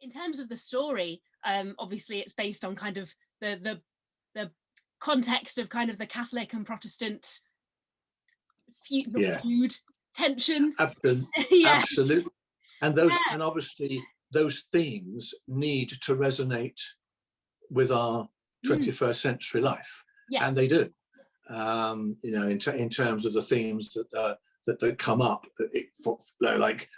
In terms of the story, obviously it's based on kind of the context of kind of the Catholic and Protestant feud tension. Absolutely. Absolutely. And those, and obviously those themes need to resonate with our 21st century life, and they do. You know, in terms of the themes that come up, like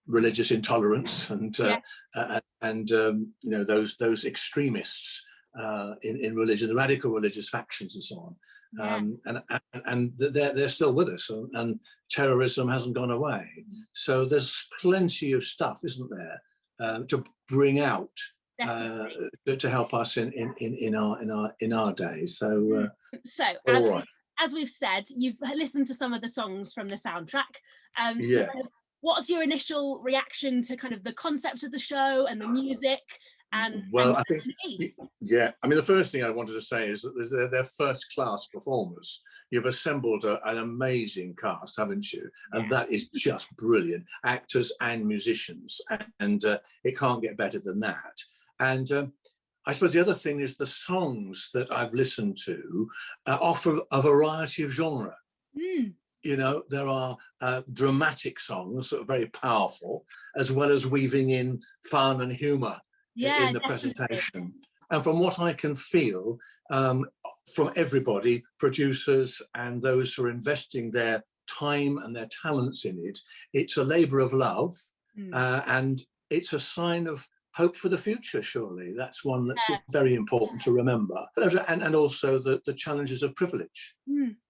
religious intolerance and you know, those extremists in religion, the radical religious factions and so on. And they're still with us, and terrorism hasn't gone away. So there's plenty of stuff, isn't there, to bring out to help us in our days. So as we've said, you've listened to some of the songs from the soundtrack. So what's your initial reaction to kind of the concept of the show and the music? Well, I think, I mean, the first thing I wanted to say is that they're first-class performers. You've assembled an amazing cast, haven't you? And that is just brilliant, actors and musicians, and it can't get better than that. And I suppose the other thing is the songs that I've listened to offer a variety of genre. You know, there are dramatic songs that are very powerful, as well as weaving in fun and humour in the presentation. And from what I can feel from everybody, producers and those who are investing their time and their talents in it, it's a labour of love, and it's a sign of hope for the future, surely. That's one that's very important to remember. And also the challenges of privilege.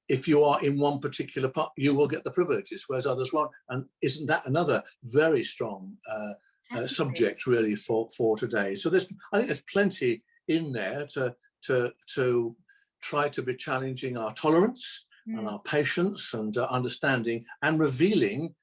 If you are in one particular part, you will get the privileges, whereas others won't. And isn't that another very strong subject really for today? So I think there's plenty in there to try to be challenging our tolerance and our patience and understanding, and revealing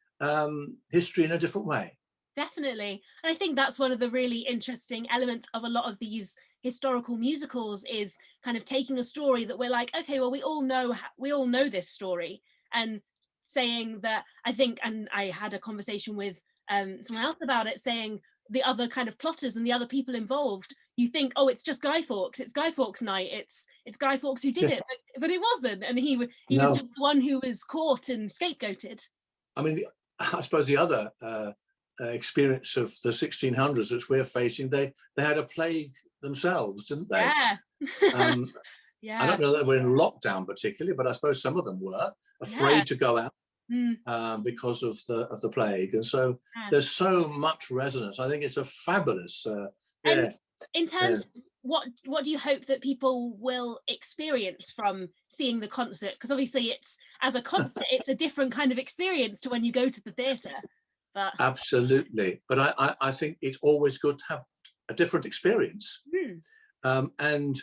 history in a different way. Definitely. And I think that's one of the really interesting elements of a lot of these historical musicals, is kind of taking a story that we're like, okay, well, we all know this story, and saying that, I think, and I had a conversation with someone else about it, saying the other kind of plotters and the other people involved, you think, oh, it's just Guy Fawkes, it's Guy Fawkes night, it's Guy Fawkes who did it, but it wasn't, and he was just the one who was caught and scapegoated. I mean, I suppose the other experience of the 1600s which we're facing, they had a plague themselves, didn't they? I don't know that we're in lockdown particularly, but I suppose some of them were afraid to go out because of the plague, and so there's so much resonance. I think it's a fabulous and in terms of what do you hope that people will experience from seeing the concert? Because obviously it's, as a concert, it's a different kind of experience to when you go to the theatre. But absolutely, but I think it's always good to have a different experience. And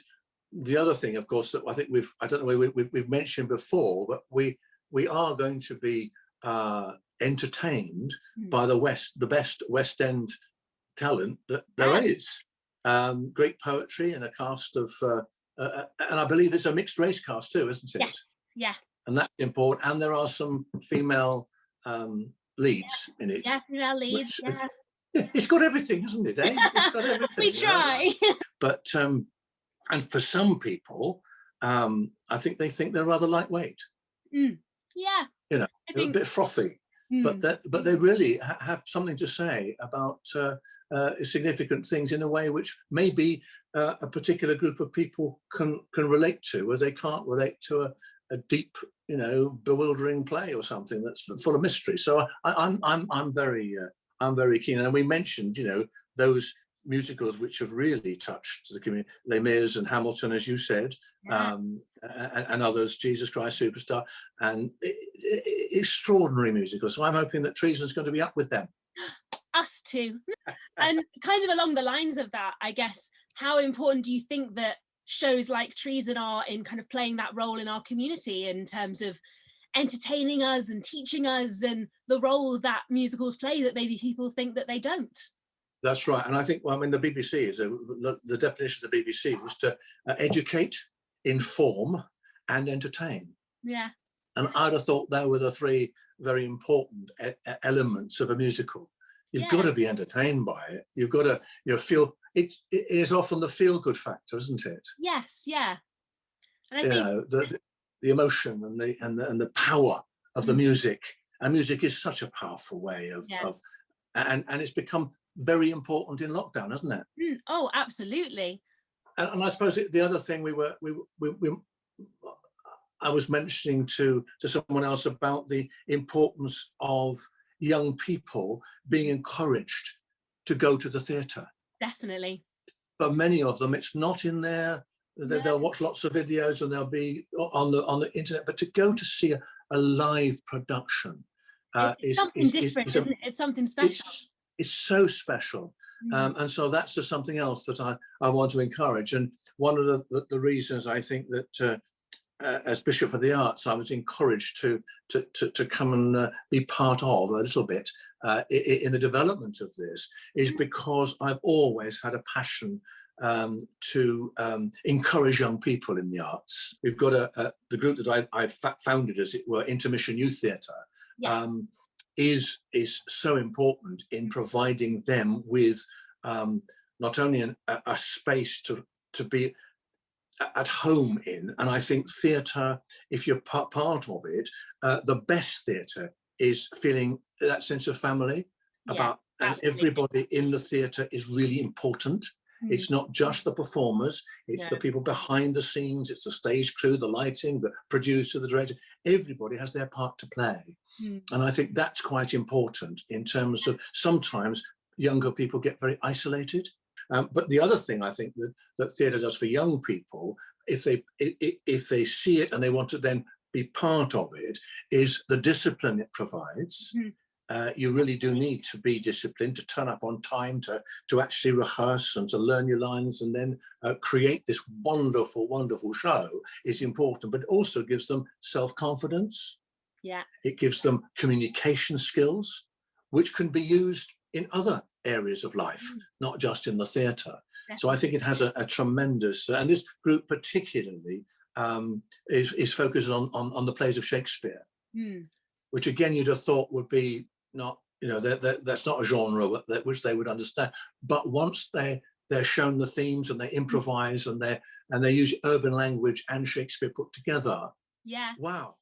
the other thing, of course, that I think we've mentioned before, but we are going to be entertained by the best West End talent that there is. Great poetry and a cast of, and I believe it's a mixed race cast too, isn't it? Yes. And that's important. And there are some female leads in it. Yeah, female leads. It's got everything, isn't it? It's got everything. We try. But and for some people, I think they think they're rather lightweight. Yeah. You know, a bit frothy. But they really have something to say about significant things in a way which maybe a particular group of people can relate to, where they can't relate to a deep, you know, bewildering play or something that's full of mystery. So I'm very keen. And we mentioned, you know, those musicals which have really touched the community, Les Mis and Hamilton, as you said, and others, Jesus Christ Superstar, and extraordinary musicals. So I'm hoping that Treason's going to be up with them. Us too. And kind of along the lines of that, I guess, how important do you think that shows like Treason are in kind of playing that role in our community, in terms of entertaining us and teaching us, and the roles that musicals play that maybe people think that they don't? That's right. And I think, well, I mean, the BBC is the definition of the BBC was to educate, inform, and entertain. Yeah. And I'd have thought they were the three very important elements of a musical. You've got to be entertained by it. You've got to, feel it is often the feel-good factor, isn't it? Yes, yeah. And I think the emotion and the power of the music. And music is such a powerful way of and it's become very important in lockdown, hasn't it? Oh, absolutely. And I suppose the other thing I was mentioning to someone else about the importance of young people being encouraged to go to the theatre. Definitely. But many of them, it's not in there. They'll watch lots of videos and they'll be on the internet. But to go to see a live production it's something different, isn't it? It's something special. It's so special. And so that's just something else that I want to encourage. And one of the reasons I think that as Bishop of the Arts, I was encouraged to come and be part of a little bit in the development of this is because I've always had a passion to encourage young people in the arts. We've got the group that I've founded, as it were, Intermission Youth Theatre, is so important in providing them with not only a space to be at home in, and I think theatre, if you're part of it, the best theatre is feeling that sense of family about, and everybody in the theatre is really important. It's not just the performers, it's the people behind the scenes, it's the stage crew, the lighting, the producer, the director. Everybody has their part to play. And I think that's quite important in terms of sometimes younger people get very isolated. But the other thing I think that theatre does for young people, if they see it and they want to then be part of it, is the discipline it provides. You really do need to be disciplined, to turn up on time, to actually rehearse and to learn your lines and then create this wonderful, wonderful show is important, but it also gives them self-confidence. It gives them communication skills, which can be used in other areas of life, not just in the theatre. So I think it has a tremendous, and this group particularly is focused on the plays of Shakespeare, which again you'd have thought would be not, that's not a genre which they would understand. But once they're shown the themes and they improvise and they use urban language and Shakespeare put together, wow,